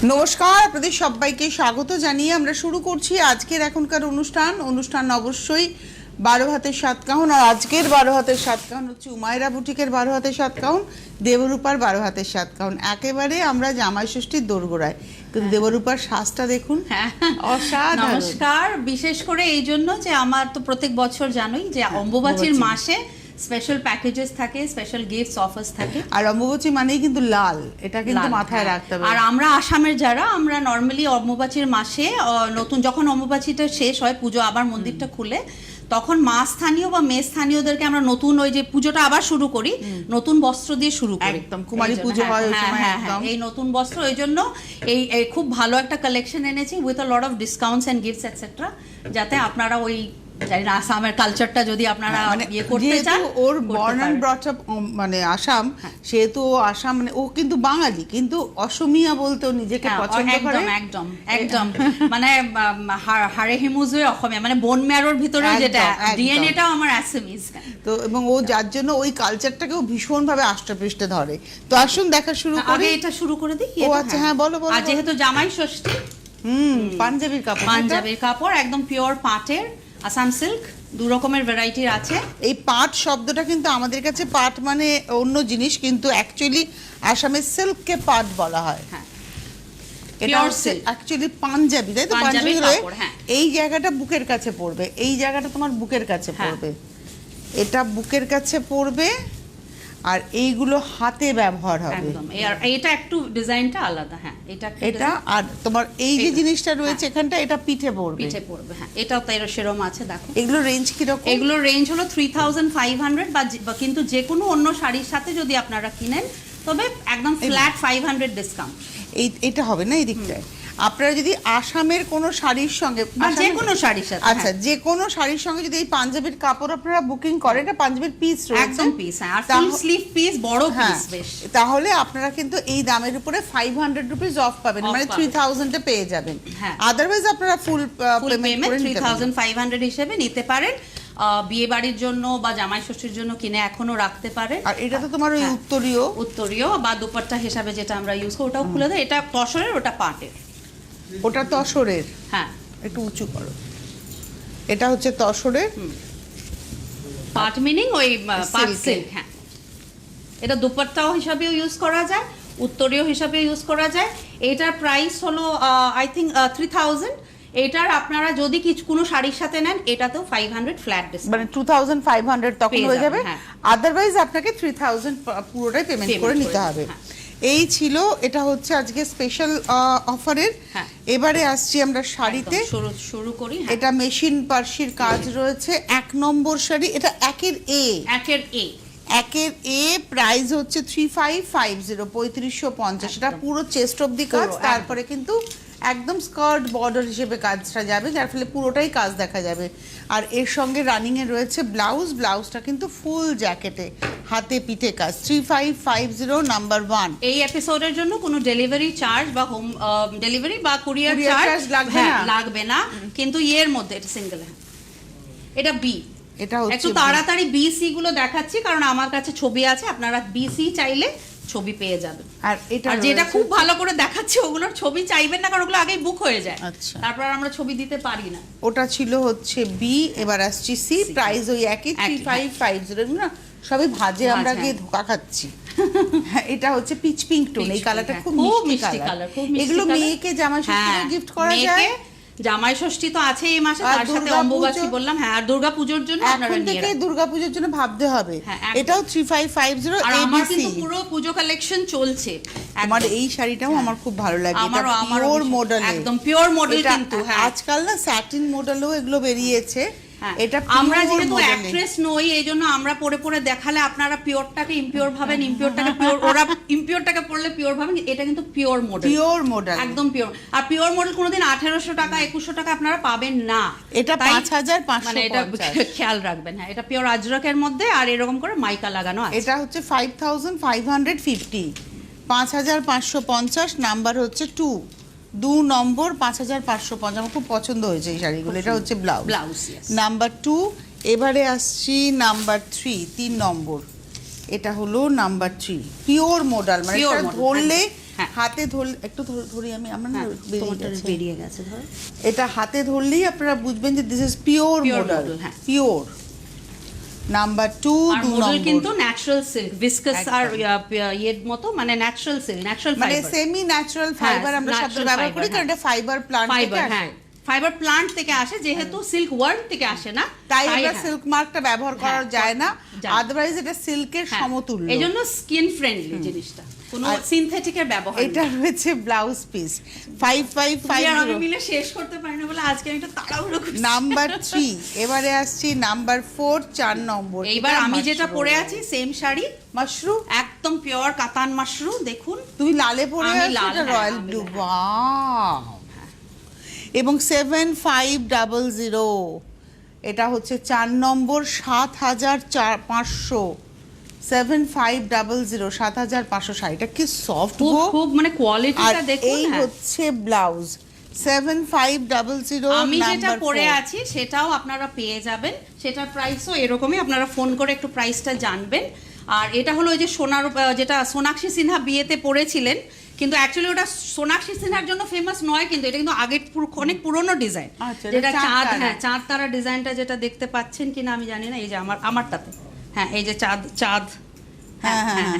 নমস্কার, আপনাদের সবাইকে স্বাগত জানিয়ে আমরা শুরু করছি আজকের এখনকার অনুষ্ঠান অবশ্যই 12 হাতের সাতকাহন। আর আজকের 12 হাতের সাতকাহন হচ্ছে উমায়রা বুটিকের 12 হাতের সাতকাহন, দেবরূপার 12 হাতের সাতকাহন। একেবারে আমরা জামাই ষষ্ঠীর দোরগোড়ায়, কিন্তু দেবরূপার সাজটা দেখুন অসাধারণ। নমস্কার। বিশেষ করে এই জন্য যে আমার তো প্রত্যেক বছর জানোই যে অম্বুবাচীর মাসে স্পেশাল প্যাকেজেস থাকে, স্পেশাল গিফটস অফার্স থাকে। আর অম্বুবাচী মানেই কিন্তু লাল, এটা কিন্তু মাথায় রাখতে হবে। আর আমরা আসামের যারা, আমরা নর্মালি অম্বুবাচীর মাসে নতুন যখন অম্বুবাচীটা শেষ হয়, পুজো আবার মন্দিরটা খুলে, তখন মা স্থানীয় বা মেয়ে স্থানীয়দেরকে আমরা নতুন ওই যে পুজোটা আবার শুরু করি, নতুন বস্ত্র দিয়ে শুরু করি। একদম কুমারী পুজো হয় ওই সময়। একদম এই নতুন বস্ত্র, ওই জন্য এই খুব ভালো একটা কালেকশন এনেছি with a lot of discounts and gifts etcetera, যাতে আপনারা ওই আসামের কালচারটা যদি আপনারা ইয়ে করতে চান। ওর বর্ন এন্ড ব্রট আপ মানে আসাম, সেহেতু আসাম মানে ও কিন্তু বাঙালি, কিন্তু অসমিয়া বলতে ও নিজেকে পছন্দ করে। একদম একদম মানে হাড়ে হিমুজুয়ে অসমীয়া, মানে বোন ম্যারোর ভিতরে যেটা ডিএনএটাও আমার অ্যাসামিজ। তো এবং ও যার জন্য ওই কালচারটাকে ও ভীষণ ভাবে আষ্টপৃষ্টে ধরে। তো আসুন দেখা শুরু করি। আগে এটা শুরু করে দিই। ও আচ্ছা, হ্যাঁ বলো বলো। আর যেহেতু জামাই ষষ্ঠী, পাঞ্জাবির কাপড়, পাঞ্জাবির কাপড় একদম পিওর পাটের, আসাম সিল্ক, দু রকমের ভ্যারাইটির আছে। এই পাট শব্দটা কিন্তু আমাদের কাছে পাট মানে অন্য জিনিস, কিন্তু অ্যাকচুয়ালি আসামের সিল্ককে পাট বলা হয়। হ্যাঁ, এটা হচ্ছে অ্যাকচুয়ালি পাঞ্জাবি, তাই তো? পাঞ্জাবি হলে এই জায়গাটা বুকের কাছে পড়বে, এই জায়গাটা তোমার বুকের কাছে পড়বে, এটা বুকের কাছে পড়বে, আর এইগুলো হাতে ব্যবহার হবে। একদম, আর এটা একটু ডিজাইনটা আলাদা। হ্যাঁ, এটা আর তোমার এই যে জিনিসটা রয়েছে এখানটা, এটা পিঠে পড়বে। পিঠে পড়বে, হ্যাঁ। এটাও তো সেরকম আছে, দেখো। এগুলো রেঞ্জ কি রকম? এগুলো রেঞ্জ হলো 3500, বা কিন্তু যে কোনো অন্য শাড়ির সাথে যদি আপনারা কিনেন, তবে একদম ফ্ল্যাট 500 ডিসকাউন্ট। এটা হবে না এই দিকটায়। আপনারা যদি আসামের কোনো শাড়ির সঙ্গে, যে কোনো শাড়ির সাথে, আচ্ছা, যে কোনো শাড়ির সঙ্গে যদি এই পাঞ্জাবির কাপড় আপনারা বুকিং করেন, এটা পাঞ্জাবির পিস রয়েছে, একদম পিস, আর ফুল স্লিভ পিস, বড় পিস বেশ, তাহলে আপনারা কিন্তু এই দামের উপরে 500 রুপিস অফ পাবেন, মানে 3000 এ পেয়ে যাবেন। আদারওয়াইজ আপনারা ফুল পেমেন্ট করে 3500 হিসেবে নিতে পারেন। বিয়ে বাড়ির জন্য বা জামাই ষষ্ঠীর জন্য কিনে এখনো রাখতে পারেন। আর এটা তো তোমার ওই উত্তরীয় বা দুপাট্টা হিসাবে যেটা আমরা ইউজ করি, ওটাও খুলে দেয়। এটা তসরের, ওটা পাটের। ওটা তসরের, হ্যাঁ, একটু উঁচু করো। এটা হচ্ছে তসরের, পাট মিনিং ওই পাট সিল্ক। হ্যাঁ, এটা দুপাট্টাও হিসাবেও ইউজ করা যায়, উত্তরীয় হিসাবে ইউজ করা যায়। এটার প্রাইস হলো আই থিঙ্ক 3000। এটার আপনারা যদি কোনো শাড়ির সাথে নেন, এটাতেও 500 ফ্ল্যাট ডিসকাউন্ট, মানে 2500 তখন হয়ে যাবে। আদারওয়াইজ আপনাকে 3000 পুরোটাই পেমেন্ট করে নিতে হবে। এই ছিল, এটা হচ্ছে আজকে স্পেশাল অফারের। এবারে আসছি আমরা শাড়িতে, শুরু করি। এটা মেশিন পার্সির কাজ রয়েছে, 1 নম্বর শাড়ি। এটা একের এ প্রাইস হচ্ছে 3550, 3550। এটা পুরো চেস্ট অবধি কাজ, তারপরে কিন্তু একদম স্কার্ট বর্ডার হিসেবে কাজটা যাবে, যার ফলে পুরোটাই কাজ দেখা যাবে। আর এর সঙ্গে রানিং এ রয়েছে ব্লাউজটা কিন্তু ফুল জ্যাকেটে, হাতে পিঠে কাজ। 3550 নাম্বার 1। এই এপিসোডের জন্য কোনো ডেলিভারি চার্জ বা হোম ডেলিভারি বা কুরিয়ার চার্জ লাগবে না, কিন্তু এর মধ্যে এটা সিঙ্গেল। এটা বি, এটা হচ্ছে একটু তাড়াতাড়ি বি সি গুলো দেখাচ্ছি, কারণ আমার কাছে ছবি আছে। আপনারা বি সি চাইলে ছবি পেয়ে যাবেন। আর এটা যেটা খুব ভালো করে দেখাচ্ছি, ওগুলোর ছবি চাইবেন না, কারণ ওগুলো আগেই বুক হয়ে যায়। আচ্ছা, তারপর আমরা ছবি দিতে পারি না। ওটা ছিল হচ্ছে বি, এবার আসছি সি। প্রাইস ওই একই 3550 না, সবই ভাজে আমরা গিয়ে ধোকা খাচ্ছি। এটা হচ্ছে পিচ পিঙ্ক টোন, এই কালারটা খুব মিষ্টি কালার। এগুলো মেয়েকে জামাই ষষ্ঠীতে গিফট করা যায়। জামাই ষষ্ঠী তো আছে এই মাসে, তার সাথে অম্বুবাচী বললাম। হ্যাঁ, আর দুর্গাপূজার জন্য আপনারা এখন থেকে দুর্গাপূজার জন্য ভাবতে হবে। এটাও 3550। আর আমার কিন্তু পুরো পুজো কালেকশন চলছে। আমার এই শাড়িটাও আমার খুব ভালো লাগে, এটা পিওর মডেল, একদম পিওর মডেল। কিন্তু আজকাল না স্যাটিন মডেলও এগুলো বেরিয়েছে। এটা আমরা যেহেতু অ্যাক্ট্রেস নই, এই জন্য আমরা পরে পরে দেখালে আপনারা পিওরটাকে ইমপিওর ভাবেন, ইমপিওরটাকে পিওর, ওরা ইমপিওরটাকে পড়লে পিওর ভাবেন। এটা কিন্তু পিওর মডেল, একদম পিওর। আর পিওর মডেল কোনোদিন 1800 টাকা 2100 টাকা আপনারা পাবেন না। এটা 5550, মানে এটা খেয়াল রাখবেন। হ্যাঁ, এটা পিওর আজরকের মধ্যে, আর এরকম করে মাইকা লাগানো আছে। এটা হচ্ছে 5550, 5550। নাম্বার হচ্ছে 2 নম্বর, 5550। আমার খুব পছন্দ হয়েছে এই শাড়িগুলো। এটা হচ্ছে ব্লাউজ নাম্বার 2। এবারে আসছি নাম্বার 3 নম্বর। এটা হলো নাম্বার 3, পিওর মডেল, মানে ধরলে হাতে ধরলে একটু ধরি আমি, আমার না বেরিয়ে গেছে ধরো। এটা হাতে ধরলেই আপনারা বুঝবেন যে this is pure model, pure. Number 2 model কিন্তু ন্যাচারাল সিল্ক, ভিসকাস আর এর মতো, মানে ন্যাচারাল সিল্ক, ন্যাচারাল মানে ফাইবার, সেমি ন্যাচারাল ফাইবার আমরা শব্দ ব্যবহার করি কারণ এটা ফাইবার প্লান্ট থেকে আসে। ফাইবার প্লান্ট থেকে আসে, যেহেতু সিল্ক ওয়ার্ম থেকে আসে না, তাই এটা সিল্ক মার্কটা ব্যবহার করা যায় না, আদারওয়াইজ এটা সিল্কের সমতুল্য। এইজন্য স্কিন ফ্রেন্ডলি জিনিসটা, কোনো সিনথেটিকের ব্যবহার নেই। এটা রয়েছে ব্লাউজ পিস 5550। আমি মিলে শেষ করতে পারি না বলে আজকে আমি একটু তাড়াহুড়ো করছি। নাম্বার 3, এবারে আসছি নাম্বার 4, 4 নম্বর। এইবার আমি যেটা পরে আছি সেম শাড়ি, মাশরু, একদম পিওর কাতান মাশরু। দেখুন তুমি লালে পরে আছো, এটা রয়্যাল ব্লু, ওয়াও। এবং 7500, এটা হচ্ছে 4 নম্বর, 7500, 7500, 7500 শাড়িটা কি সফট গো, খুব মানে কোয়ালিটিটা দেখুন। এই হচ্ছে ব্লাউজ 7500। আমি যেটা পরে আছি সেটাও আপনারা পেয়ে যাবেন, সেটার প্রাইসও এরকমই, আপনারা ফোন করে একটু প্রাইসটা জানবেন। আর এটা হলো ওই যে সোনার, যেটা সোনাক্ষী সিনহা বিয়েতে পরেছিলেন, কিন্তু অ্যাকচুয়ালি ওটা সোনাক্ষী সিনহার জন্য ফেমাস নয়, কিন্তু এটা কিন্তু আগের অনেক পুরনো ডিজাইন, যেটা চাঁদ, চাঁদ তারা ডিজাইনটা যেটা দেখতে পাচ্ছেন কিনা আমি জানি না, এই যে আমারটাতে, এই যে চাঁদ চাঁদ,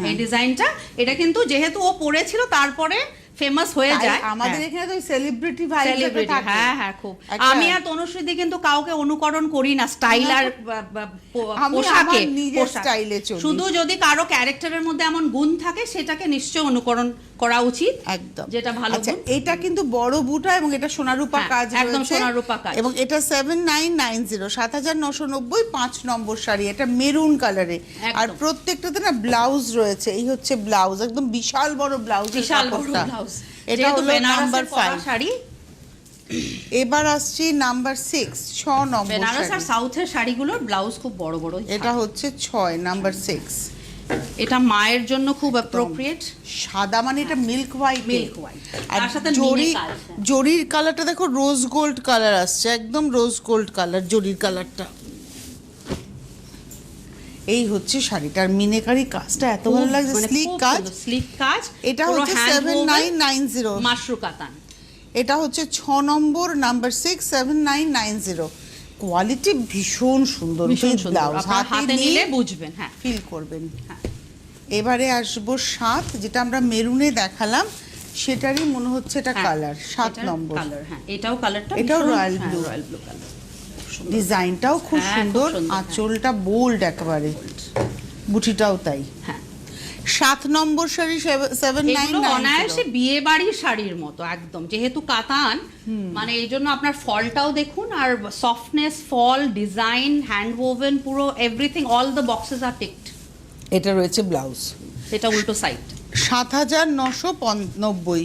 এই ডিজাইনটা, এটা কিন্তু যেহেতু ও পরেছিল তারপরে ফেমাস হয়ে যায়। আমাদের এখানে তো সেলিব্রিটি ভাই থাকে। খুব। আমি আর তনুশ্রীদি কিন্তু কাউকে অনুকরণ করি না স্টাইল আর পোশাকে, নিজের স্টাইলে চলি। শুধু যদি কারো ক্যারেক্টারের মধ্যে এমন গুণ থাকে সেটাকে নিশ্চয়ই অনুকরণ করা উচিত, একদম, যেটা ভালো। আচ্ছা, এটা কিন্তু বড় বুটা এবং এটা সোনারূপা কাজ, একদম সোনারূপা কাজ, এবং এটা 7990, 7990, 5 নম্বর শাড়ি, এটা মেরুন কালারে। আর প্রত্যেকটাতে না ব্লাউজ রয়েছে, এই হচ্ছে ব্লাউজ, একদম বিশাল বড় ব্লাউজ, বিশাল বড় ব্লাউজ। এটা হলো নাম্বার 5 শাড়ি। এবার আসছি নাম্বার 6, 6 নম্বর শাড়ি। বেনারস আর সাউথের শাড়িগুলোর ব্লাউজ খুব বড় বড়। এটা হচ্ছে 6 নাম্বার 6। এটা মায়ের জন্য খুব অ্যাপ্রোপ্রিয়েট, সাদা মানে এটা মিল্ক হোয়াইট, আর সাথে জরির কালারটা দেখো, রোজ গোল্ড কালার আসছে, একদম রোজ গোল্ড কালার জরির কালারটা। এই হচ্ছে শাড়িটার মিনেকারি কাজটা এত ভালো লাগছে, স্লিক কাজ। এটা হচ্ছে 7990 মাশরু কাতান। এটা হচ্ছে 6 নম্বর, নাম্বার 6, 7990। কোয়ালিটি ভীষণ সুন্দর, ব্লাউজ হাতে নিলে বুঝবেন, ফিল করবেন। এবারে আসবো 7, যেটা আমরা মেরুনে দেখালাম, সেটারই মনে হচ্ছে এটা কালার, 7 নম্বর। এটাও কালারটা, এটাও রয়্যাল ব্লু কালার, ডিজাইনটাও খুব সুন্দর, আঁচলটা বোল্ড একেবারে, বুটিটাও তাই। 7 নম্বর শাড়ি 7990। অনায়াসে বিয়ে বাড়ির শাড়ির মতো একদম, যেহেতু কাতান, মানে এই জন্য আপনার ফলটাও দেখুন, আর সফটনেস, ফল, ডিজাইন, হ্যান্ড ওভেন, পুরো এভরিথিং, অল দ্য বক্সেস আর টিকড। এটা রয়েছে ব্লাউজ, এটা উল্টো সাইড, 7990।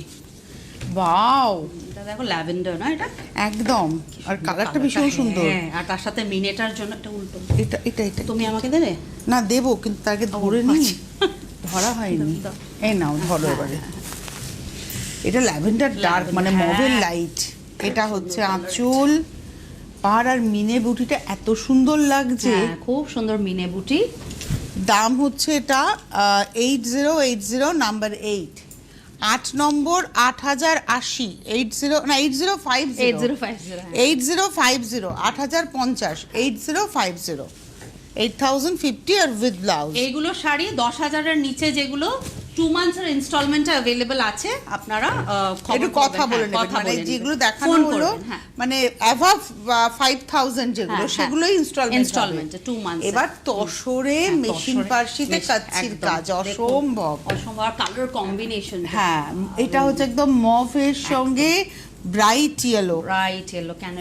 ওয়াও, এটা দেখো ল্যাভেন্ডার না, এটা একদম, আর কালারটা ভীষণ সুন্দর। আর তার সাথে মিনেটার জন্য একটা উল্টো। এটা এটা এটা তুমি আমাকে দেবে না? দেবো, কিন্তু তাকে ধরে নি, ধরা হয়নি। এই নাও, ধরো এবারে। এটা ল্যাভেন্ডার ডার্ক, মানে মভেল লাইট। এটা হচ্ছে আঁচল, পাড়, আর মিনে বুটিটা এত সুন্দর লাগছে, খুব সুন্দর মিনে বুটি। দাম হচ্ছে এটা 8080, নাম্বার 8, 8 নম্বর, 8080, 8050, 8050, 8050, 8050, 8050 আর উইথ ব্লাউজ। এইগুলো শাড়ি 10,000-এর নিচে, যেগুলো 2 মান্থসের ইনস্টলমেন্টে अवेलेबल আছে, আপনারা একটু কথা বলে নেবেন, মানে যেগুলো দেখানো হলো মানে অ্যাভাব 5000 যেগুলো, সেগুলো ইনস্টলমেন্টে 2 মান্থস। এবার তসরে মেশিন পার্সিতে কাচ্চির কাজ, অসম্ভব কালার কম্বিনেশন। এটা হচ্ছে একদম মভের সঙ্গে ব্রাইট ইয়েলো,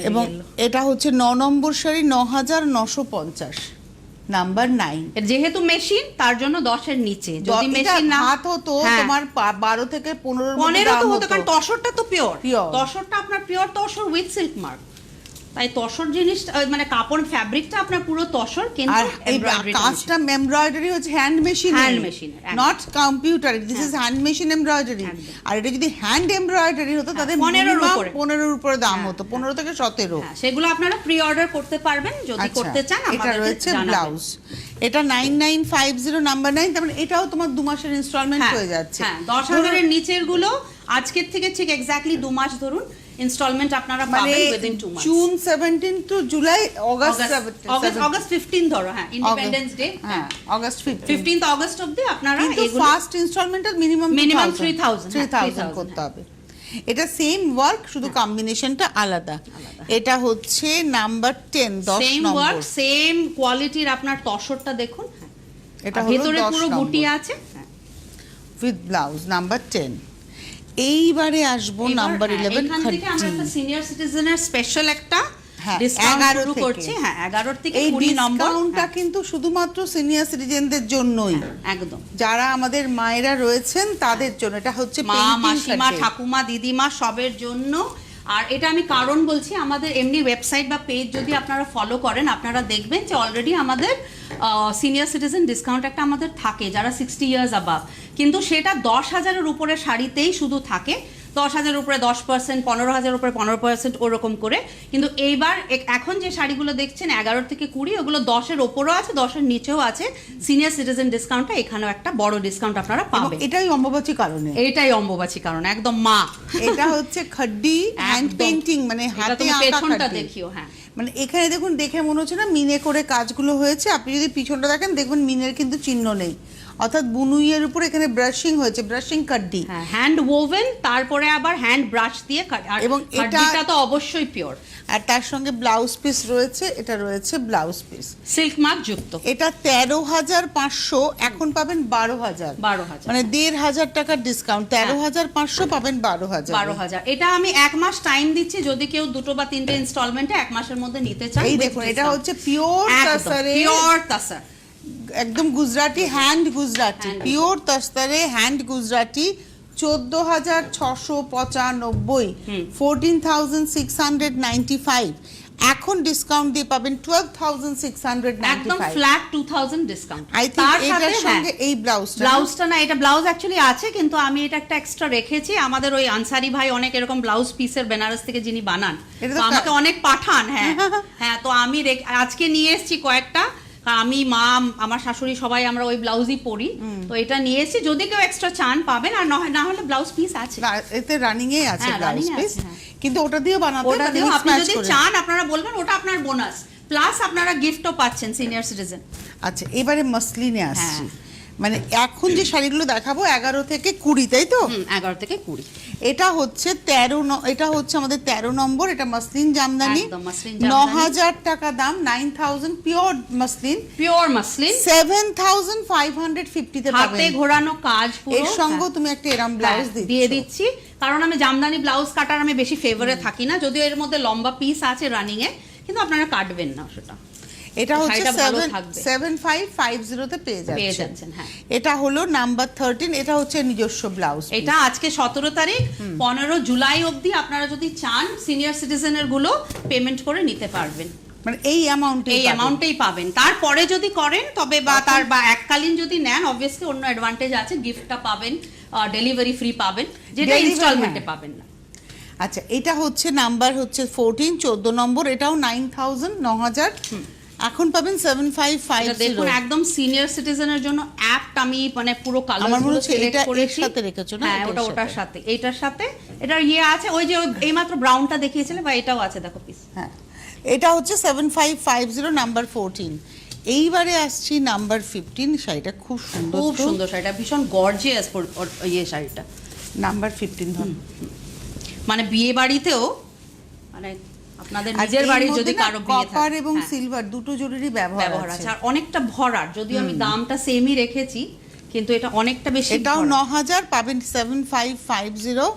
এবং এটা হচ্ছে 9 নম্বর শাড়ি, 9950, নাম্বার 9। যেহেতু মেশিন, তার জন্য 10-এর নিচে। যদি মেশিন না হাত হতো, তোমার 12 থেকে 15 তো হতো, কারণ তসরটা তো পিওর, তসরটা আপনার pure tussar with silk mark. তাই তসর জিনিস মানে কাপড় ফ্যাব্রিকটা আপনার পুরো তসর, কিন্তু আর এই কাজটা এমব্রয়ডারি হচ্ছে hand machine, not computer, this is hand machine embroidery. আর এটা যদি হ্যান্ড এমব্রয়ডারি হতো তাদের 15-এর উপরে দাম হতো, 15 থেকে 17। সেগুলো আপনারা প্রি অর্ডার করতে পারবেন যদি করতে চান। এটা রয়েছে ব্লাউজ, এটা 9950 নাম্বার 9, তার মানে এটাও তোমার 2 মাসের ইনস্টলমেন্ট হয়ে যাচ্ছে। হ্যাঁ, 10,000 এর নিচের গুলো আজকের থেকে ঠিক এক্স্যাক্টলি 2 মাস ধরুন ইনস্টলমেন্ট আপনারা পাবেন উইদিন 2 মাস। জুন 17 টু জুলাই, অগাস্ট 15 ধরো, হ্যাঁ ইন্ডিপেন্ডেন্স ডে, হ্যাঁ অগাস্ট 15th অগাস্ট অবধি আপনারা এগুলো ফার্স্ট ইনস্টলমেন্টের মিনিমাম 3000 করতে হবে। এটা সেম ওয়ার্ক, শুধু কম্বিনেশনটা আলাদা। এটা হচ্ছে নাম্বার 10, 10 সেম নম্বর, ওয়ার্ক সেম কোয়ালিটির আপনার তসরটা দেখুন, এটা হলো ভিতরে পুরো বুটি আছে উইথ ব্লাউজ, নাম্বার 10। এইবারে আসবো নাম্বার 11, এখান থেকে আমরা একটা সিনিয়র সিটিজেনের স্পেশাল একটা ডিসকাউন্ট শুরু করছি। হ্যাঁ, 11 থেকে 20 নম্বর। ডিসকাউন্টটা কিন্তু শুধুমাত্র সিনিয়র সিটিজেনদের জন্যই, একদম যারা আমাদের মায়েরা রয়েছেন তাদের জন্য। এটা হচ্ছে মা, মাসিমা, ঠাকুমা, দিদিমা সবের জন্য। আর এটা আমি কারণ বলছি, আমাদের এমনি ওয়েবসাইট বা পেজ যদি আপনারা ফলো করেন, আপনারা দেখবেন যে অলরেডি আমাদের সিনিয়র সিটিজেন ডিসকাউন্ট একটা আমাদের থাকে যারা 60 ইয়ার্স অ্যাবাভ, কিন্তু সেটা 10,000-এর উপরে শাড়িতেই শুধু থাকে। 10,000-এর উপরে 10%, 15,000-এর উপরে 15%, ওরকম করে। কিন্তু এইবার এখন যে শাড়িগুলো দেখছেন 11 থেকে 20, ওগুলো 10-এর ওপরেও আছে, 10-এর নিচেও আছে। সিনিয়র সিটিজেন ডিসকাউন্টটা এখানেও একটা বড় ডিসকাউন্ট আপনারা পাবেন। এটাই অম্বুবাচী কারণে, এটাই অম্বুবাচী কারণে একদম মা। এটা হচ্ছে খাড্ডি হ্যান্ড পেইন্টিং, মানে হাতে আঁকা পেছনটা দেখিও। হ্যাঁ, মানে এখানে দেখুন, দেখে মনে হচ্ছে না মিনে করে কাজগুলো হয়েছে। আপনি যদি পিছনটা দেখেন, দেখুন মিনের কিন্তু চিহ্ন নেই, অর্থাৎ বুনুইয়ের উপর এখানে ব্রাশিং হয়েছে, ব্রাশিং কাড্ডি, হ্যান্ড ওভেন, তারপরে আবার হ্যান্ড ব্রাশ দিয়ে, এবং এটা তো অবশ্যই পিওর। আর তার সঙ্গে ব্লাউজ পিস রয়েছে, এটা রয়েছে ব্লাউজ পিস সিল্ক মার্ক যুক্ত। এটা 13,500, এখন পাবেন 12,000, মানে 1,500 টাকার ডিসকাউন্ট। 13,500 পাবেন 12,000। এটা আমি 1 মাস টাইম দিচ্ছি, যদি কেউ 2 বা 3টে ইনস্টলমেন্টে 1 মাসের মধ্যে নিতে চান। এই দেখুন, এটা হচ্ছে পিওর তাসারে, পিওর তাসার, একদম গুজরাটি হ্যান্ড গুজরাটি, পিওর তস্তরে হ্যান্ড গুজরাটি। 14,695, 14,695। এখন ডিসকাউন্ট দিয়ে পাবেন 12,695, একদম ফ্ল্যাট 2,000 ডিসকাউন্ট। তার সঙ্গে এই ব্লাউজটা না, এটা ব্লাউজ অ্যাকচুয়ালি আছে, কিন্তু আমি এটা একটা এক্সট্রা রেখেছি। আমাদের ওই আনসারি ভাই অনেক এরকম ব্লাউজ পিসের বেনারস থেকে যিনি বানান, আমাকে অনেক পাঠান। হ্যাঁ হ্যাঁ, তো আমি আজকে নিয়ে এসেছি কয়েকটা। আমি, মা, আমার শাশুড়ি সবাই আমরা ওই ব্লাউজই পরি, তো এটা নিয়ে এসেছি। যদি কেউ এক্সট্রা চান পাবেন, আর না হলে ব্লাউজ পিস আছে, এতে রানিং এ আছে ব্লাউজ পিস, কিন্তু ওটা দিয়েও বানাতে, ওটা দিয়েও আপনি যদি চান আপনারা বলবেন, ওটা আপনার বোনাস, প্লাস আপনারা গিফটও পাচ্ছেন সিনিয়র সিটিজেন। আচ্ছা, এবারে মসলিনে আসছি। মানে এখন যে শাড়িগুলো দেখাবো 11 থেকে 20, তাই তো? 11 থেকে 20। এটা হচ্ছে 13, এটা হচ্ছে আমাদের 13 নম্বর। এটা মসলিন জামদানি, 9,000 টাকা দাম, 9,000 পিওর মসলিন, 7,550 তে পাবেন। হাতে ঘোরানো কাজ পুরো। এর সঙ্গে তুমি একটা এরকম ব্লাউজ দিয়ে দিচ্ছি, কারণ আমি জামদানি ব্লাউজ কাটার আমি বেশি ফেভারে থাকি না, যদিও এর মধ্যে লম্বা পিস আছে রানিং এ, কিন্তু আপনারা কাটবেন না সেটা। এটা হচ্ছে 7,550 তে পেয়ে যাচ্ছেন। হ্যাঁ, এটা হলো নাম্বার 13। এটা হচ্ছে নিজস্ব ব্লাউজ। এটা আজকে 17 তারিখ, 15 জুলাই অবধি আপনারা যদি চান সিনিয়র সিটিজেনের গুলো পেমেন্ট করে নিতে পারবেন, মানে এই অ্যামাউন্টেই পাবেন। তারপরে যদি করেন তবে বা এককালীন যদি নেন, অবভিয়াসলি অন্য অ্যাডভান্টেজ আছে, গিফটটা পাবেন, ডেলিভারি ফ্রি পাবেন, যেটা ইনস্টলমেন্টে পাবেন না। আচ্ছা, এটা হচ্ছে নাম্বার হচ্ছে 14, 14 নম্বর। এটাও 9,000, 9,000। এখন পাবেন 7,550। দেখুন, একদম সিনিয়র সিটিজেনের জন্য অ্যাপট আমি মানে পুরো কালারগুলো সিলেক্ট করেছি। সাথে রেখেছো না? হ্যাঁ, ওটার সাথে, এইটার সাথে এটার আছে, ওই যে এইমাত্র ব্রাউনটা দেখিয়েছিলে, বা এটাও আছে, দেখো পিস। হ্যাঁ, এটা হচ্ছে 7,550, নাম্বার 14। এইবারে আসছি নাম্বার 15। শাড়িটা খুব সুন্দর, খুব সুন্দর শাড়িটা, ভীষণ গর্জিয়াস শাড়িটা। নাম্বার 15 ধর, মানে বিয়ে বাড়িতেও, মানে আপনাদের নিজের বাড়ি যদি কারো বিয়ে থাকে, কপার এবং সিলভার দুটো জরুরি ব্যবহার আছে। আর অনেকটা ভরার, যদিও আমি দামটা সেমই রেখেছি, কিন্তু এটা অনেকটা বেশি। এটাও 9,000, পাবেন 7,550।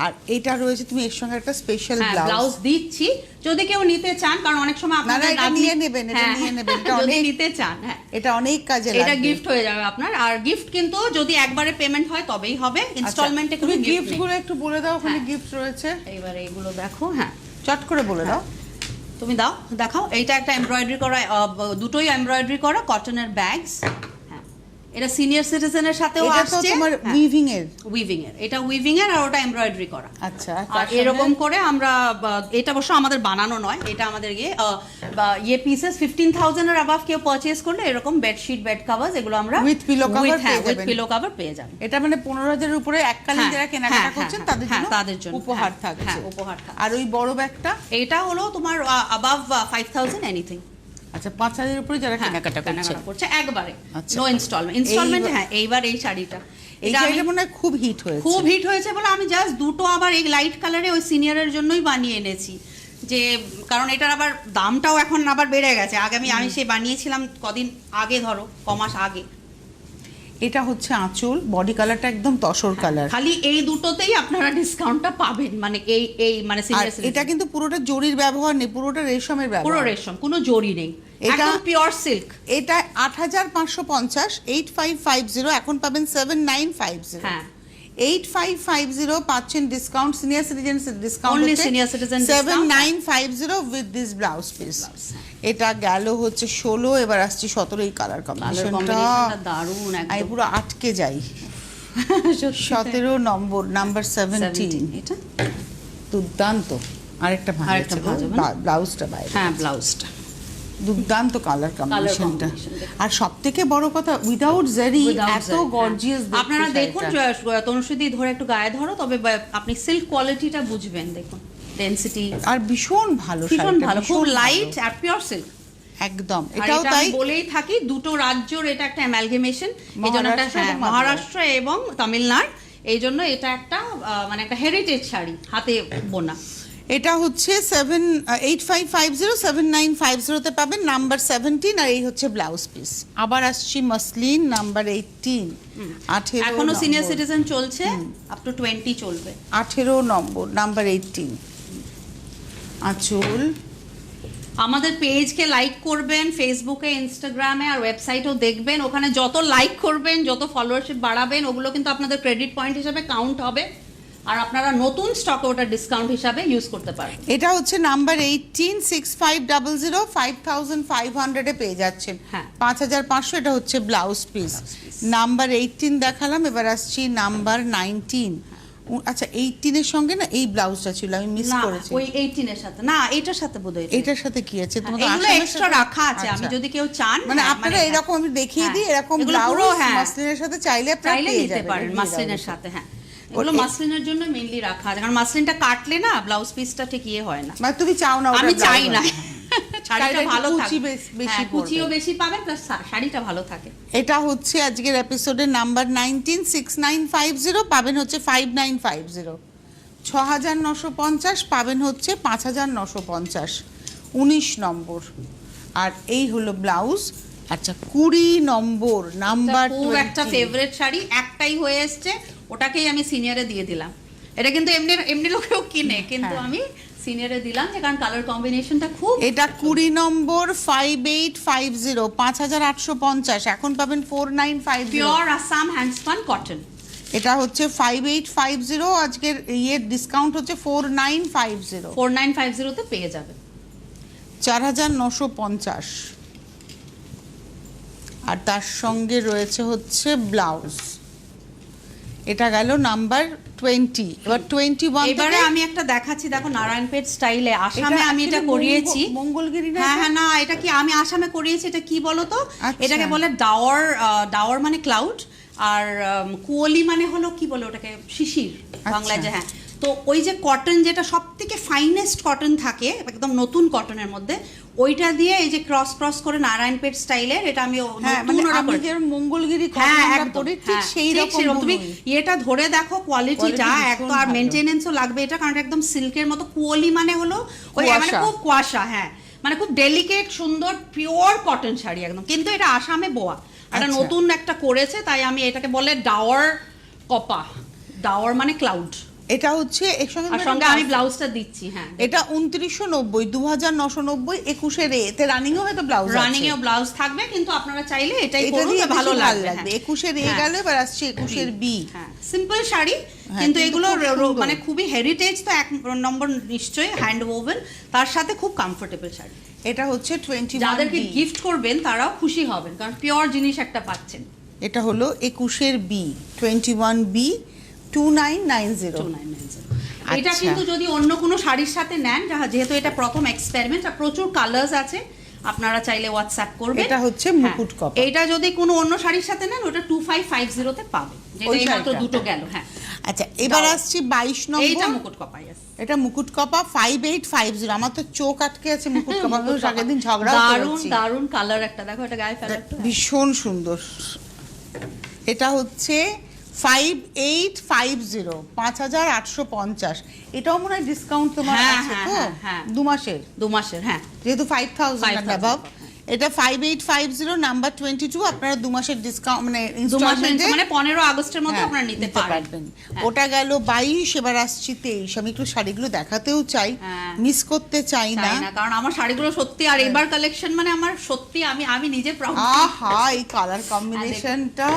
আর এটা রয়েছে, তুমি এর সঙ্গে একটা স্পেশাল ব্লাউজ দিচ্ছি, যদি কেউ নিতে চান, কারণ অনেক সময় আপনারা এটা নিয়ে নেবেন, এটা নিয়ে নেবেন, এটা অনেক নিতে চান। হ্যাঁ, এটা অনেক কাজে লাগবে, এটা গিফট হয়ে যাবে আপনার। আর গিফট কিন্তু যদি একবারে পেমেন্ট হয় তবেই হবে, ইনস্টলমেন্টে কোনো গিফট গুলো একটু বলে দাও, ওখানে গিফট রয়েছে। এবারে এগুলো দেখো। হ্যাঁ, চট করে বলে দাও। তুমি দাও, দেখাও। এইটা একটা এমব্রয়ডারি করা, দুটোই এমব্রয়ডারি করা কটনের ব্যাগস। এটা সিনিয়র সিটিজেনের সাথেও আসছে। এটা তোমার উইভিং এর এটা উইভিং এর আর ওটা এমব্রয়ডারি করা। আচ্ছা, আর এরকম করে আমরা, এটা অবশ্য আমাদের বানানো নয়, এটা আমাদের পিসেস 15,000 এর অ্যাবাভ কেউ পারচেজ করলে এরকম বেডশিট, বেড কভারস এগুলো আমরা উইথ পিলো কভার পেয়ে যাবেন। এটা মানে 15,000 এর উপরে এককালীন যারা কেনাকাটা করছেন তাদের জন্য উপহার থাকছে। আর ওই বড় ব্যাগটা এটা হলো তোমার অ্যাবাভ 5,000 এনিথিং। আচ্ছা, 5,000 এর উপরে যারা কেনাকাটা করছে একবারে নো ইনস্টলমেন্ট। হ্যাঁ, এইবার এই শাড়িটা, এটা মনে হয় খুব হিট হয়েছে বলে আমি জাস্ট দুটো আবার এই লাইট কালারে ওই সিনিয়রের জন্যই বানিয়ে এনেছি, যে কারণ এটার আবার দামটাও এখন আবার বেড়ে গেছে। আগে আমি সেই বানিয়েছিলাম কদিন আগে, ধরো কমাস আগে। এটা হচ্ছে আঁচল, বডি কালারটা একদম তসর কালার। খালি এই দুটোতেই আপনারা ডিসকাউন্টটা পাবেন, মানে এই মানে সিরিয়াসলি। এটা কিন্তু পুরোটা জরির ব্যবহার নেই, পুরোটা রেশমের ব্যবহার, পুরো রেশম, কোনো জরি নেই, একদম পিওর সিল্ক। এটা 8,550, 8550, এখন পাবেন 7950। হ্যাঁ, 8550 পাচ্ছেন discount, senior citizen discount, only senior citizen 7950 with this blouse piece. এটা গেল হচ্ছে 16, এবার আসছি 17। এই কালার কম্বিনেশনটা দারুণ, আমি পুরো আটকে যাই। 17 নম্বর, নাম্বার 17। এটা দুর্দান্ত। আরেকটা ব্লাউজটা বাইরে। হ্যাঁ, ব্লাউজটা দুর্দান্ত কালার কম্বিনেশনটা। আর সবথেকে বড় কথা, উইদাউট জারি, এত গর্জিয়াস। আপনারা দেখুন, তনুশ্রীদি ধরে একটু গায়ে ধরো, তবে আপনি সিল্ক কোয়ালিটিটা বুঝবেন। দেখুন ডেনসিটি, আর ভীষণ ভালো, খুব লাইট আর পিওর সিল্ক একদম। এটাও তাই বলেই থাকি, দুটো রাজ্যর এটা একটা অ্যামালগামেশন, এইজন্য একটা মহারাষ্ট্র এবং তামিলনাড়ু, এই জন্য এটা একটা মানে একটা হেরিটেজ শাড়ি, হাতে বোনা। এটা হচ্ছে 8550, 7950 তে পাবেন, নাম্বার 17। আর এই হচ্ছে ব্লাউজ পিস। আবার আসছি মসলিন, নাম্বার 18। এখনো সিনিয়র সিটিজেন চলছে, আপ টু 20 চলবে। 18 নম্বর, নাম্বার 18। আঁচল। আমাদের পেজকে লাইক করবেন, ফেসবুকে, ইনস্টাগ্রামে আর ওয়েবসাইটেও দেখবেন। ওখানে যত লাইক করবেন, যত ফলোয়ারশিপ বাড়াবেন, ওগুলো কিন্তু আপনাদের ক্রেডিট পয়েন্ট হিসেবে কাউন্ট হবে, আর আপনারা নতুন স্টকে ওটা ডিসকাউন্ট হিসাবে ইউজ করতে পারেন। এটা হচ্ছে নাম্বার 18, 6500, 5500 এ পেয়ে যাচ্ছেন। 5500। এটা হচ্ছে ব্লাউজ পিস। নাম্বার 18 দেখালাম, এবার আসছি নাম্বার 19। আচ্ছা, 18 এর সঙ্গে না এই ব্লাউজটা ছিল, আমি মিস করেছি। ওই 18 এর সাথে না, এটার সাথে বোধহয়। এটার সাথে কি আছে তোমাদের? এগুলো এক্সট্রা রাখা আছে, আমি যদি কেউ চান, মানে আপনারা এরকম আমি দেখিয়ে দিই, এরকম ব্লাউজ মাসলিনের সাথে চাইলে আপনারা পেয়ে যাবেন মাসলিনের সাথে। হ্যাঁ, এগুলো মাসলিনের জন্য মেইনলি রাখা আছে, কারণ মাসলিনটা কাটলে না ব্লাউজ পিসটা ঠিক হয় না। মানে তুমি চাও না? আমি চাই না, শাড়িটা ভালো থাকে, কুচিও বেশি পাবেন, প্লাস শাড়িটা ভালো থাকে। এটা হচ্ছে আজকের এপিসোডের নাম্বার 19, 6950 পাবেন হচ্ছে 5950, 6950 পাবেন হচ্ছে 5950, 19 নম্বর। আর এই হলো ব্লাউজ। আচ্ছা, 20 নম্বর, নাম্বার খুব একটা ফেভারিট শাড়ি, একটাই হয়ে এসছে, ওটাকেই আমি সিনিয়রে দিয়ে দিলাম। এটা কিন্তু এমনি লোকেও কিনে, কিন্তু আমি সিনিয়রে দিলাম, কারণ কালার কম্বিনেশনটা খুব। এটা 20 নম্বর, 5850, 5850, এখন পাবেন 4950, পিওর আসাম হ্যান্ডস্পান কটন। এটা হচ্ছে 5850, আজকের ইয়ের ডিসকাউন্ট হচ্ছে 4950। 4950 তে পেয়ে যাবেন 4950। আর তার সঙ্গে রয়েছে হচ্ছে ব্লাউজ। এটা গেল নাম্বার 20। এবার 21। এবারে আমি একটা দেখাচ্ছি, দেখো নারায়ণপেট স্টাইলে, আসামে আমি এটা করিয়েছি। মঙ্গলগিরি না? হ্যাঁ, না, এটা কি আমি আসামে করিয়েছি। এটা কি বলো তো, এটাকে বলে ডাওয়ার মানে ক্লাউড, আর কুয়লি মানে হলো কি বলে ওটাকে, শিশির বাংলায়। যে হ্যাঁ, তো ওই যে কটন, যেটা সব থেকে ফাইনেস্ট কটন থাকে একদম নতুন কটনের মধ্যে, ওইটা দিয়ে এই যে ক্রস করে নারায়ণপেট স্টাইলের, এটা আমি মঙ্গলগিরি সেই রকম। তুমি এটা ধরে দেখো কোয়ালিটিটা, একটা আর মেনটেনেন্সও লাগবে এটা, কারণ একদম সিল্কের মতো। কুয়লি মানে হলো ওই মানে খুব কুয়াশা, হ্যাঁ, মানে খুব ডেলিকেট সুন্দর পিওর কটন শাড়ি একদম, কিন্তু এটা আসামে বোয়া, এটা নতুন একটা করেছে, তাই আমি এটাকে বলে ডাওয়ার কপা। ডাওয়ার মানে ক্লাউড। এটা হচ্ছে এর সঙ্গে আমি ব্লাউজটা দিচ্ছি। হ্যাঁ, এটা 2990, 2990, 21 এতে রানিং হয়তো ব্লাউজ আছে, রানিং এও ব্লাউজ থাকবে, কিন্তু আপনারা চাইলে এটাই করুন, ভালো লাগবে। 21 এ গেল, এবার আসছে 21 বি। হ্যাঁ, সিম্পল শাড়ি, কিন্তু এগুলো মানে খুবই হেরিটেজ, তো এক নম্বর নিশ্চয়ই হ্যান্ড ওভেন, তার সাথে খুব কমফোর্টেবল শাড়ি। এটা হচ্ছে 21, যাদেরকে গিফট করবেন তারাও খুশি হবেন, কারণ পিওর জিনিস একটা পাচ্ছেন। এটা হলো 21 বি, 21 বি, 2990। এটা কিন্তু যদি অন্য কোনো শাড়ির সাথে নেন, যেহেতু এটা প্রথম এক্সপেরিমেন্ট, আর প্রচুর কালার্স আছে, আপনারা চাইলে হোয়াটসঅ্যাপ করবেন। এটা হচ্ছে মুকুট কপা। এটা যদি কোনো অন্য শাড়ির সাথে নেন, ওটা 2550 তে পাবেন, যেটা মাত্র দুটো গেল। হ্যাঁ, আচ্ছা, এবার আসছি 22 নম্বর। এইটা মুকুট কপা। এটা মুকুট কপা 5850। আমার তো চোখ আটকে আছে মুকুট কপা, আগের দিন ঝগড়া করেছি। দারুন কালার একটা, দেখো এটা গায়ে ফেলা ভীষণ সুন্দর। এটা হচ্ছে 5850, 5850। এটাও মনে হয় ডিসকাউন্ট তোমার আছে তো? 2 মাসের। হ্যাঁ, যেহেতু 5000 অ্যাবাভ। এটা 5850 নাম্বার 22। আপনারা 2 মাসের ডিসকাউন্ট, মানে ইনস্টলমেন্টে, মানে 15 আগস্টের মধ্যে আপনারা নিতে পারবেন। ওটা গেল 22। এবার আসছি 23। আমি একটু শাড়িগুলো দেখাতেও চাই, মিস করতে চাই না, কারণ আমার শাড়িগুলো সত্যি, আর এবার কালেকশন মানে আমার সত্যি, আমি নিজে প্রাউড। আহা, এই কালার কম্বিনেশনটা।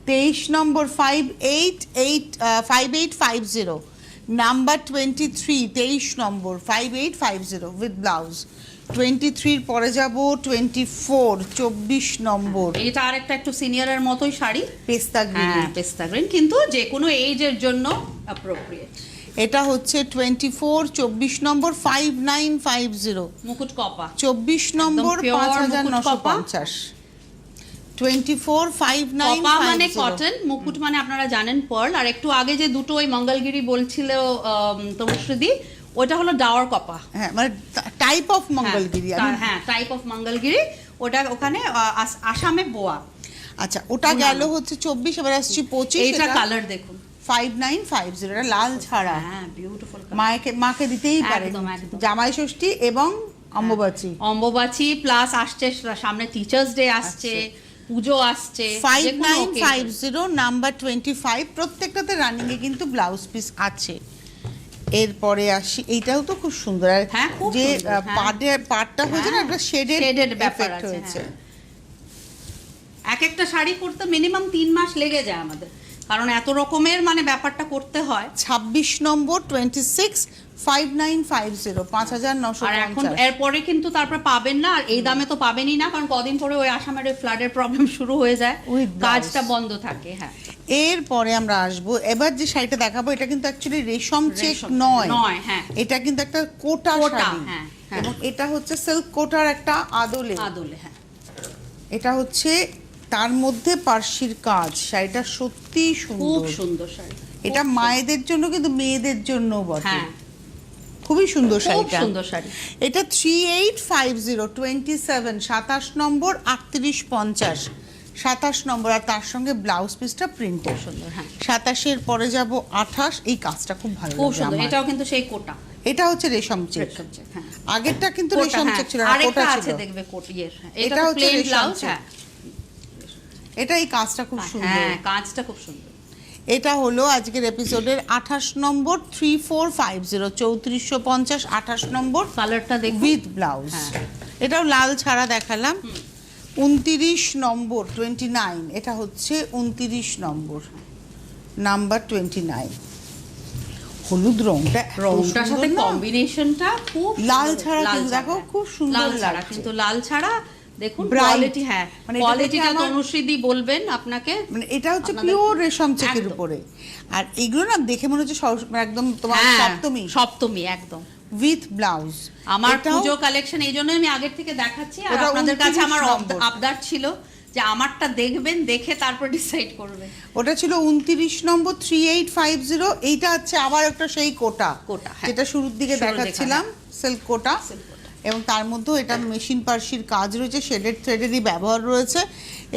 23 নম্বর 5850, নাম্বার 23, 23 নম্বর 5850 উইথ ব্লাউজ। 23 এর পরে যাব 24, 24 নম্বর। এটা আরেকটা একটু সিনিয়রের মতোই শাড়ি, পেস্তা গ্রিন। পেস্তা গ্রিন, কিন্তু যে কোনো এইজের জন্য অ্যাপ্রোপ্রিয়েট। এটা হচ্ছে 24, 24 নম্বর 5950 মুকুট কপা। 24 নম্বর 5950। 24, 5950। কপা মানে কটন, মুকুট মানে আপনারা জানেন পার্ল। আর একটু আগে যে দুটো ওই মঙ্গলগিরি বলছিল তমশ্রীদি, ওটা হলো ডাওয়ার কপা। হ্যাঁ, মানে টাইপ অফ মঙ্গলগিরি। হ্যাঁ, টাইপ অফ মঙ্গলগিরি, ওটা ওখানে আসামে বোয়া। আচ্ছা, ওটা গেল হচ্ছে 24। এবার আসছি 25। এটা কালার দেখুন, 5950। এটা লাল ছাড়া। হ্যাঁ, বিউটিফুল। মাকে দিতেই পারে, জামাই ষষ্ঠী এবং অম্বুবাচী প্লাস আসছে সামনে টিচার্স ডে আসছে, পুজো আসছে। 5950 নাম্বার 25। প্রত্যেকটাতে রানিং এ কিন্তু ব্লাউজ পিস আছে। এরপরে আসি, এইটাও তো খুব সুন্দর। আর যে পাড়টা হয়েছে না, একটা শেডেড ব্যাপার হয়েছে। এক একটা শাড়ি করতে মিনিমাম 3 মাস লেগে যায় আমাদের, কারণ এত রকমের মানে ব্যাপারটা করতে হয়। 26 নম্বর 26, 5950, 5950। আর এখন এরপরে কিন্তু তারপরে পাবেন না, আর এই দামে তো পাবেনই না, কারণ কদিন পরে ওই আসামের ফ্লাডের প্রবলেম শুরু হয়ে যায়, কাজটা বন্ধ থাকে। হ্যাঁ, এরপরে আমরা আসবো, এবার যে শাড়িটা দেখাবো, এটা কিন্তু অ্যাকচুয়ালি রেশম চেক নয়। হ্যাঁ, এটা কিন্তু একটা কোটা শাড়ি, এবং এটা হচ্ছে সিল্ক কোটার একটা আদলে। হ্যাঁ, এটা হচ্ছে তার মধ্যে পার্সির কাজ। শাড়িটা সত্যি সুন্দর, খুব সুন্দর শাড়ি। এটা মায়েদের জন্য, কিন্তু মেয়েদের জন্য বটে। খুবই সুন্দর শাড়িটা। এটা 3850, 27, 27 নম্বর 3850, 27 নম্বর। আর তার সঙ্গে ব্লাউজ পিসটা প্রিন্টেড সুন্দর। হ্যাঁ, 27 এর পরে যাব 28। এই কাজটা খুব ভালো লাগে আমার। এটাও কিন্তু সেই কোটা। এটা হচ্ছে রেশম চেক। আগেরটা কিন্তু রেশম চেক ছিল না, কোটা ছিল। দেখবে কোটিয়ের। এটা হচ্ছে রেশম চেক। এটা এই কাজটা খুব সুন্দর। হ্যাঁ, কাজটা খুব সুন্দর। এটা হলো আজকের এপিসোডের 28 নম্বর 3450, 3450, 28 নম্বর। কালারটা দেখুন, উইথ ব্লাউজ। এটাও লাল ছাড়া দেখালাম। 29 নম্বর 29। এটা হচ্ছে 29 নম্বর, নাম্বার 29। হলুদ রংটার সাথে কম্বিনেশনটা খুব লাল ছাড়া, কিন্তু দেখো খুব সুন্দর লাগছে। কিন্তু লাল ছাড়া দেখুন কোয়ালিটি। হ্যাঁ, কোয়ালিটিটা তনুশ্রীদি বলবেন আপনাকে। মানে এটা হচ্ছে পিওর রেশম চেকের উপরে। আর এগুলো না দেখে মনে হচ্ছে একদম তোমার সপ্তমী একদম উইথ ব্লাউজ। আমার পুজো কালেকশন, এই জন্যই আমি আগের থেকে দেখাচ্ছি। আর আপনাদের কাছে আমার আবদার ছিল যে আমারটা দেখবেন, দেখে তারপর ডিসাইড করবেন। ওটা ছিল 29 নম্বর 3850। এইটা হচ্ছে আবার একটা সেই কোটা, যেটা শুরুর দিকে দেখাচ্ছিলাম, সিল্ক কোটা। এবং তার মধ্যেও এটা মেশিন পার্সির কাজ রয়েছে, শেডেড থ্রেডেরই ব্যবহার রয়েছে।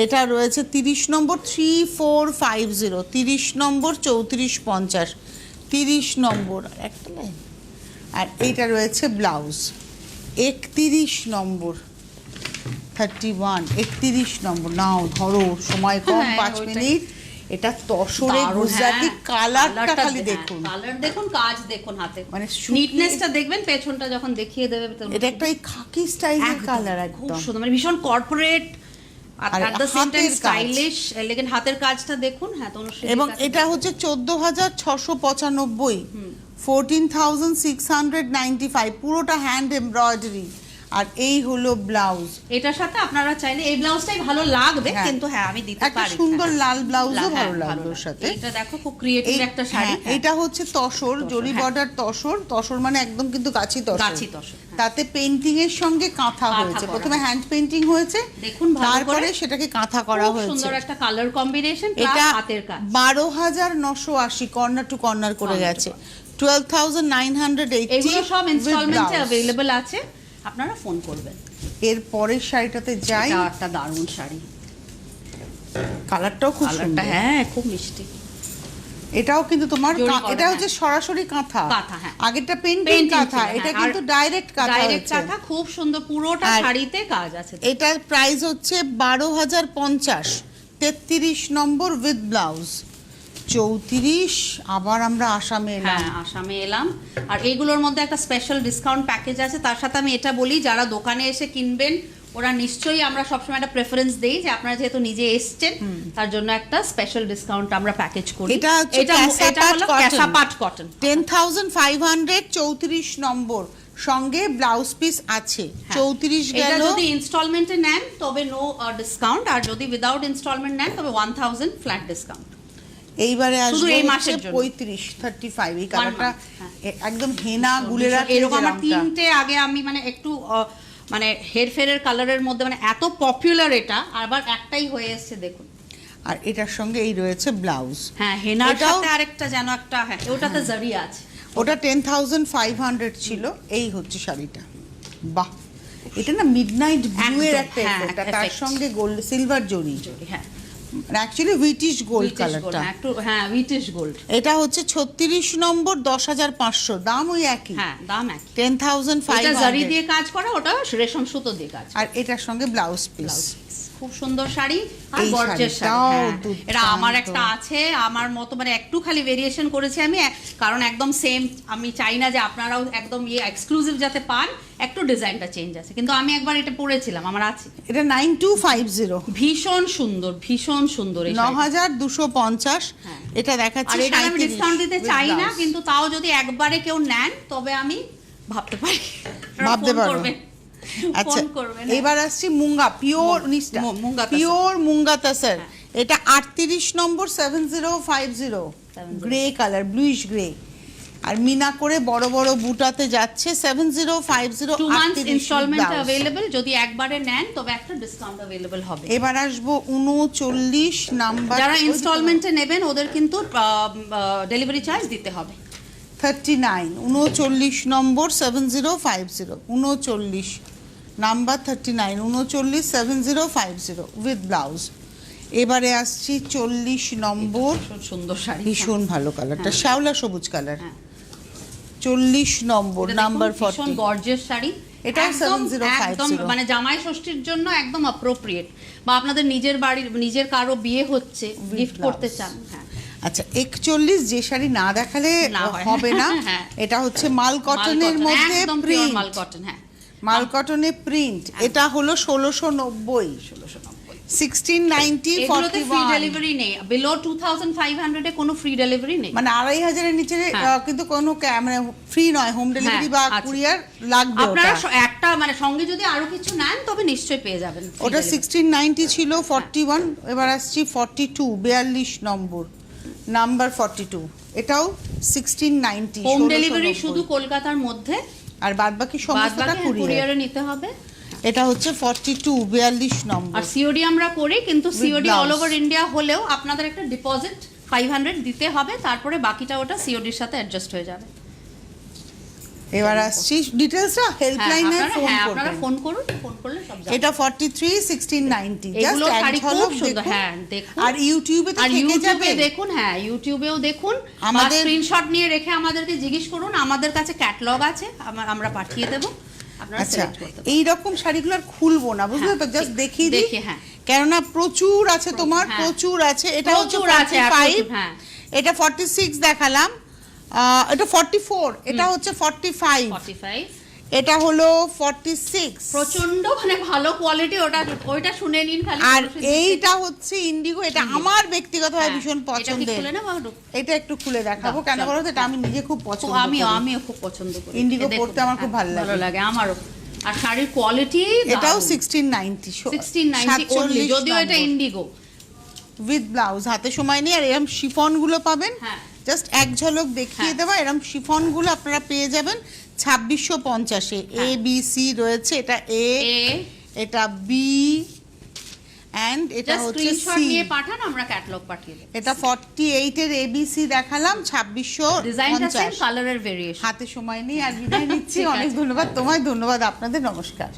এটা রয়েছে 30 নম্বর 3450, 30 নম্বর 3450, 30 নম্বর একটা লাইন। আর এইটা রয়েছে ব্লাউজ 31 নম্বর 31, 31 নম্বর। নাও ধরো, সময় কম, 5 মিনিট। এটা তসরে গুজরাটি কালারটা খালি দেখুন, কালার দেখুন, কাজ দেখুন, হাতে মানে নিটনেসটা দেখবেন, পেছনটা যখন দেখিয়ে দেবে এটা একটা এই খাকি স্টাইলের কালার, খুব একদম সুন্দর, মানে ভীষণ কর্পোরেট আর আর এট দ্য সেম টাইম হাতের কাজ। স্টাইলিশ এলিগেন্ট, হাতের কাজটা দেখুন। হ্যাঁ, তনুশ্রী এবং এটা হচ্ছে 14,695, 14,695, পুরোটা হ্যান্ড এমব্রয়ডারি। আর এই হলো ব্লাউজ। এটার সাথে আপনারা চাইলে এই ব্লাউজটাই ভালো লাগবে, হ্যাঁ, কিন্তু হ্যাঁ আমি দিতে একটা পারি সুন্দর লাল ব্লাউজও হ্যাঁ, ভালো লাগবে ওর সাথে। এটা দেখো খুব ক্রিয়েটিভ একটা শাড়ি। হ্যাঁ, এটা হচ্ছে তসর, জরি বর্ডার তসর। তসর মানে একদম কিন্তু গাছি তসর, গাছি তসর, হ্যাঁ। তাতে পেইন্টিং এর সঙ্গে কাঁথা হয়েছে। প্রথমে হ্যান্ড পেইন্টিং হয়েছে, দেখুন ভালো করে, তারপরে সেটাকে কাঁথা করা খুব হয়েছে। সুন্দর একটা কালার কম্বিনেশন, এটা হাতের কাজ। 12,980 কর্নার টু কর্নার করে গেছে। 12,980 এগুলো সব with ইনস্টলমেন্টে blouse। अवेलेबल আছে, আপনারা ফোন করবেন। এর পরের শাড়িটাতে যাই, এটা একটা দারুণ শাড়ি, কালারটাও খুব কালারটা সুন্দর। হ্যাঁ খুব মিষ্টি। এটাও কিন্তু তোমার জরি করা, এটা হচ্ছে সরাসরি কাঁথা, কাঁথা, হ্যাঁ। আগেরটা পেইন্টিং Painting কাঁথা, ছিল, এটা হ্যাঁ। কিন্তু আর ডাইরেক্ট কাঁথা ডাইরেক্ট হয়েছে। কাঁথা, খুব সুন্দর, পুরোটা আর শাড়িতে কাজ আছে। এটার প্রাইস হচ্ছে 12,050, 33 নম্বর উইথ ব্লাউজ। 34 আবার আমরা আসামে এলাম। হ্যাঁ, আসামে এলাম। আর এইগুলোর মধ্যে একটা স্পেশাল ডিসকাউন্ট প্যাকেজ আছে। তার সাথে আমি এটা বলি, যারা দোকানে এসে কিনবেন ওরা নিশ্চয়ই, আমরা সবসময় একটা প্রেফারেন্স দেই যে আপনারা যেহেতু নিজে এসছেন তার জন্য একটা স্পেশাল ডিসকাউন্ট আমরা প্যাকেজ করি। এটা হচ্ছে ক্যাসাপাট কটন, 10,500, 34 নম্বর, সঙ্গে ব্লাউজ পিস আছে। 34 এটা গেল। যদি ইনস্টলমেন্টে নেন তবে নো ডিসকাউন্ট, আর যদি উইদাউট ইনস্টলমেন্ট নেন তবে 1000 ফ্ল্যাট ডিসকাউন্ট। এইবারে শুধু আসবে এই হচ্ছে মাসের জন্য। 35, এই কালারটা হ্যাঁ। একদম হেনা গুলেরা এরকম আমার তিনটে আগে আমি মানে একটু মানে হেরফেরের কালারের মধ্যে, মানে এত পপুলার এটা, আবার একটাই হয়ে এসেছে দেখুন। আর এটার সঙ্গে এই রয়েছে ব্লাউজ। হ্যাঁ, হেনার এটাও- সাথে আরেকটা যেন একটা, হ্যাঁ ওটাতে জারি আছে। ওটা 10,500 ছিল। এই হচ্ছে শাড়িটা, বাহ, এটা না মিডনাইট ব্লু এর একদম, একটা হ্যাঁ, effect, আর তার effect। সঙ্গে গোল্ড সিলভার জরি, হ্যাঁ, অ্যাকচুয়ালি হুইটিশ গোল্ড Whitish gold, কালারটা। হ্যাঁ, একটু হ্যাঁ উইটিশ গোল্ড। এটা হচ্ছে 36 নম্বর, 10,500, দাম ওই একই, হ্যাঁ, দাম একই। এটা 10,500। জারি দিয়ে কাজ করা, ওটা রেশম সুতো দিয়ে কাজ। আর এটার সঙ্গে ব্লাউজ পিস। খুব সুন্দর শাড়ি আর এই গর্জেস শাড়ি। শাড়িটাও হ্যাঁ, দুর্দান্ত। এটা আমার একটা আছে, আমার মতো, মানে একটু খালি ভেরিয়েশন করেছি আমি, কারণ একদম সেম আমি চাই না যে আপনারাও একদম এক্সক্লুসিভ যাতে পান, একটু ডিজাইনটা চেঞ্জ আছে, কিন্তু আমি একবার এটা পরেছিলাম, আমার আছে। এটা 9250, ভীষণ সুন্দর, ভীষণ সুন্দর এই শাড়িটা। 9,250। হ্যাঁ। এটা দেখাচ্ছি আর এটা আমি 37 ডিসকাউন্ট দিতে with চাই না, blouse। কিন্তু তাও যদি একবারে কেউ নেন তবে আমি ভাবতে পারি। ভাবতে ফোন পারো। করবেন। আচ্ছা, ফোন করবেন। এবার আসছি মুঙ্গা, পিওর নিস্টা, মুঙ্গা তাসার। পিওর মুঙ্গা তাসার। হ্যাঁ। এটা 38 নম্বর, 7050, গ্রে কালার, ব্লুইশ গ্রে, আর মিনা করে বড় বড় বুটাতে যাচ্ছে। 7050, 2 মান্থস 38 ইনস্টলমেন্ট blouse। अवेलेबल, যদি একবারে নেন তবে একটা ডিসকাউন্ট अवेलेबल হবে। এবার আসবো 39 নাম্বার, যারা ইনস্টলমেন্টে নেবেন ওদের কিন্তু ডেলিভারি চার্জ দিতে হবে। 39, 39 নম্বর, 7050, 39 নাম্বার 39, 39 7050 উইথ ব্লাউজ। এবারে আসছি 40 নম্বর, ভীষণ সুন্দর শাড়ি, ভীষণ ভালো কালারটা, হ্যাঁ। শ্যাওলা সবুজ কালার। হ্যাঁ। 40 নম্বর, এটা দেখুন, নাম্বার ভীষণ 40। গর্জিয়াস শাড়ি। এটাও একদম 7050। মানে জামাই ষষ্ঠীর জন্য একদম অ্যাপ্রোপ্রিয়েট, বা আপনাদের নিজের বাড়ির নিজের কারো বিয়ে হচ্ছে, গিফট করতে blouse। চান। হ্যাঁ, আচ্ছা, 41 যে শাড়ি না দেখালে না হয়। হবে না। হ্যাঁ। এটা হচ্ছে মাল কটনের মাল মধ্যে একদম পিওর প্রিন্ট, মাল কটন। হ্যাঁ, মাল কটনে প্রিন্ট। এটা হলো 1690, 1690, এগুলোতে ফ্রি 41। ডেলিভারি নেই, বিলো 2500 এ কোনো ফ্রি ডেলিভারি নেই। মানে 2500 এর নিচে হ্যাঁ। কিন্তু কোনো মানে ফ্রি নয়, হোম ডেলিভারি বা হ্যাঁ, আছে। কুরিয়ার লাগবে। আপনারা ওটা একটা মানে সঙ্গে যদি আরো কিছু নেন তবে নিশ্চয়ই পেয়ে যাবেন free ওটা delivery। 1690 ছিল, 41। এবার আসছি 42, 42 নম্বর, নাম্বার 42। এটাও 1690, হোম 1690। ডেলিভারি শুধু কলকাতার মধ্যে, আর বাদ বাকি সমস্তটা কুরিয়ার। কুরিয়ারে নিতে হবে। এটা হচ্ছে 42, 42 নম্বর। আর সিওডি আমরা করি, কিন্তু COD blouse। All over India হলেও আপনাদের একটা ডিপোজিট 500 দিতে হবে, তারপরে বাকিটা ওটা সিওডির সাথে অ্যাডজাস্ট হয়ে যাবে। এবার আসছি ডিটেইলসটা হেল্পলাইনে ফোন আপনারা করবেন। ফোন করুন, ফোন করলে সব জানবেন। এটা 43, 1690, এগুলো জাস্ট এক শাড়ি খুব ঝলক সুন্দর। দেখুন। হ্যাঁ, দেখুন। আর ইউটিউবে তো আর থেকে ইউটিউবে যাবে। দেখুন, হ্যাঁ ইউটিউবেও দেখুন, আমাদের আমাদের স্ক্রিনশট নিয়ে রেখে আমাদেরকে জিজ্ঞেস করুন, আমাদের কাছে ক্যাটালগ আছে, আমরা পাঠিয়ে দেব, আপনারা আচ্ছা, সিলেক্ট করতে পারেন। এই রকম শাড়িগুলো আর খুলবো না, বুঝলে তো, হ্যাঁ, জাস্ট ঠিক। দেখিয়ে দিই। দেখে, হ্যাঁ। কেননা প্রচুর আছে তোমার, হ্যাঁ। প্রচুর আছে। এটা হচ্ছে প্রচুর আছে, আর 45, প্রচুর, হ্যাঁ। এটা 46 দেখালাম, এটা 44, এটা হচ্ছে 45, 45 এটা হলো 46, প্রচন্ড মানে ভালো কোয়ালিটি। ওইটা শুনে নিন খালি। আর এইটা হচ্ছে ইন্ডিগো, এটা আমার ব্যক্তিগতভাবে ভীষণ পছন্দের। এটা একটু খুলে দেখাবো, কেন বলো তো, এটা আমি নিজে খুব পছন্দ করি। আমিও খুব পছন্দ করি ইন্ডিগো পরতে আমার খুব ভালো লাগে। আমারও। আর শাড়ির কোয়ালিটি এটাও 1690, 1690 only, যদিও এটা ইন্ডিগো উইথ ব্লাউজ। হাতে সময় নেই। আর এরকম শিফন গুলো পাবেন, হ্যাঁ। জাস্ট এক ঝলক দেখিয়ে দেওয়া, এরকম শিফন গুলো আপনারা পেয়ে যাবেন 2650-এ। এ বি সি রয়েছে, এটা এ, এটা বি, এন্ড এটা হচ্ছে স্ক্রিনশট সি। নিয়ে পাঠান, আমরা ক্যাটালগ পাঠিয়ে দেব। এটা 48 এর এবিসি দেখালাম, 2650। ডিজাইনটা সেম, কালারের ভেরিয়েশন। হাতে সময় নেই, আর বিদায় নিচ্ছি। অনেক ধন্যবাদ তোমায়, ধন্যবাদ আপনাদের, নমস্কার।